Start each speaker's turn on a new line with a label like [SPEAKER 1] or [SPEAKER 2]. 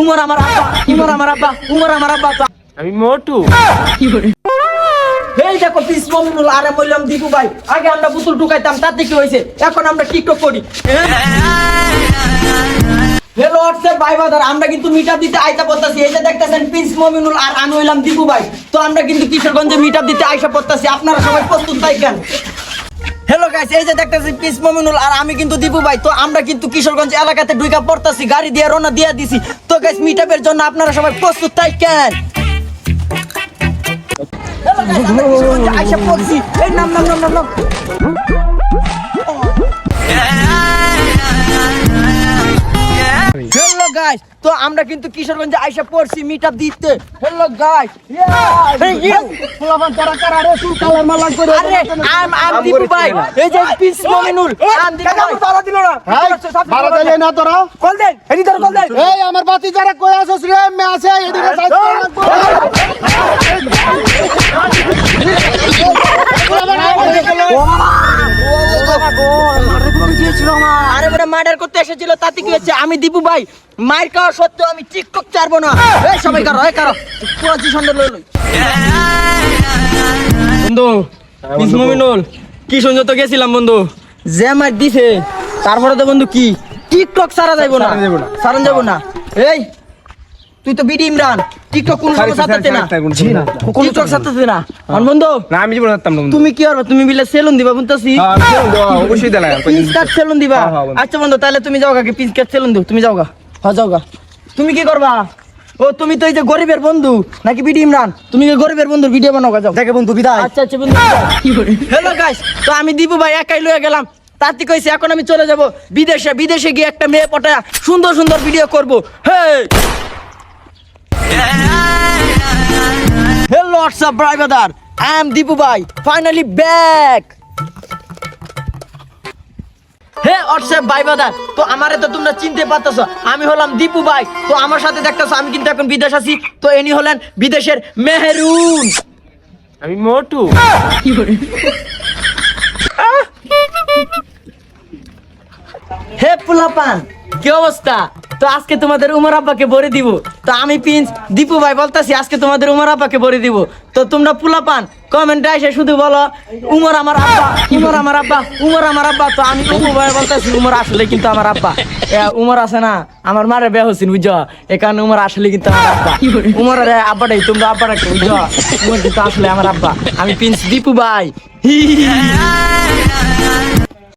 [SPEAKER 1] উমর আমার আব্বা, উমর আমার আব্বা, উমর আমার আব্বা।
[SPEAKER 2] আমি মোটু।
[SPEAKER 1] এই দেখো পিস মমিনুল আর আমি বললাম দীপু ভাই, আগে আমরা পুতুল ঢুকাইতাম তাতে কি হয়েছে, এখন আমরা টিকটক করি। হ্যালো হোয়াটসঅ্যাপ ভাই বাদার, আমরা কিন্তু মিটআপ দিতে আইতা পড়তাছি। এই যে দেখতেছেন প্রিন্স মমিনুল আর আমি হইলাম দীপু ভাই। তো আমরা কিন্তু কিশোরগঞ্জে মিটআপ দিতে আইসা পড়তাছি, আপনারা সবাই প্রস্তুত থাকেন। হ্যালো গাইস, এই যে দেখতেছি প্রিন্স মমিনুল আর আমি কিন্তু দীপু ভাই। তো আমরা কিন্তু কিশোরগঞ্জ এলাকাতে ঢুকা পড়তাছি, গাড়ি দিয়ে রওনা দিয়ে দিছি। তো গাইস মিটআপের জন্য আপনারা সবাই প্রস্তুত থাকেন। হ্যালো গাইস, আমরা কিশোরগঞ্জে আইসা পড়ছি। এই নাম। হ্যালো গাইস, তো আমরা কিন্তু কিশোরগঞ্জে আইসা পড়ছি মিটআপ দিতে। হ্যালো গাইস, আরে আম দীপু ভাই, এই যে প্রিন্স মমিনুল আম দীপু ভাই।
[SPEAKER 3] তারা দিল না, ভাড়া দিলে না তোরা।
[SPEAKER 1] কল দেন, এডি ধর কল দেন।
[SPEAKER 3] এই আমার বাতি যারা কই আসছ রে, মে আছে এদিকে সাইড করে রাখবো।
[SPEAKER 1] আরে বড় মার্ডার করতে এসেছিল, তাতে কি হচ্ছে? আমি দীপু ভাই মার খাওয়া সত্ত্বেও আমি টিকটক ছাড়বো না। এই সবাই কারো পজিশনটা লই লই। বন্ধু প্রিন্স মমিনুল কি সুন্দর তো গেছিলাম বন্ধু, যে মার দিছে তারপরে তো বন্ধু কি টিকটক ছাড়া যাইবো না, ছাড়ান যাবো না। এই তুই তো বিডি ইমরান, টিকটক কোন সময় ছাড়তে না, টিকটক ছাড়তে না। আর বন্ধু
[SPEAKER 2] না আমি জীবন থাকতাম না বন্ধু।
[SPEAKER 1] তুমি কি করবা? তুমি বিলে সেলুন দিবা বুঝতাছি,
[SPEAKER 2] অবশ্যই দেনা
[SPEAKER 1] পিস কাট সেলুন দিবা। আচ্ছা বন্ধু, তাহলে তুমি যাও গা, পিস কাট সেলুন দিও, তুমি যাও গা। হ্যাঁ যাও গা। তুমি কি করবা? ও তুমি তো এই যে গরিবের বন্ধু নাকি বিডি ইমরান, তুমি কি গরিবের বন্ধুর ভিডিও বানাও গা, যাও।
[SPEAKER 3] দেখে বন্ধু বিদায়।
[SPEAKER 1] আচ্ছা বন্ধু। হ্যালো গাইস, তো আমি দীপু ভাই একাই লয়ে গেলাম। তাতে কইছে এখন আমি চলে যাব বিদেশে, বিদেশে গিয়ে একটা মেয়ে পটায়া সুন্দর সুন্দর ভিডিও করব। Hello WhatsApp brother, I am Deepu bhai, finally back. Hey WhatsApp ভাই brother, তো আমারে তো তোমরা চিনতে পারতেছো, আমি হলাম দীপু ভাই। তো আমার সাথে দেখতেছো আমি কিন্তু এখন বিদেশ আছি। তো এনি হলেন বিদেশের মেহেরুন।
[SPEAKER 2] আমি মোটু।
[SPEAKER 1] হে পুলাপান, কি অবস্থা? তো আজকে তোমাদের উমর আব্বাকে ভরে দিব। তো আমি প্রিন্স দীপু ভাই বলতাছি আজকে তোমাদের উমর আব্বাকে ভরে দিব। তো তোমরা পুলাপান কমেন্টে এসে শুধু বলো উমর আমার আব্বা, উমর আমার আব্বা, উমর আমার আব্বা। তো আমি দীপু ভাই বলতাছি উমর আসলে কিন্তু আমার আব্বা। উমর আছে না, আমার মারে বিয়ে হচ্ছেন বুঝছো, এ কারণে উমর আসলে কিন্তু আমার আব্বা। উমরের আব্বাটাই তোমরা আব্বা রাখো বুঝছো, উমর কিন্তু আসলে আমার আব্বা। আমি প্রিন্স দীপু ভাই।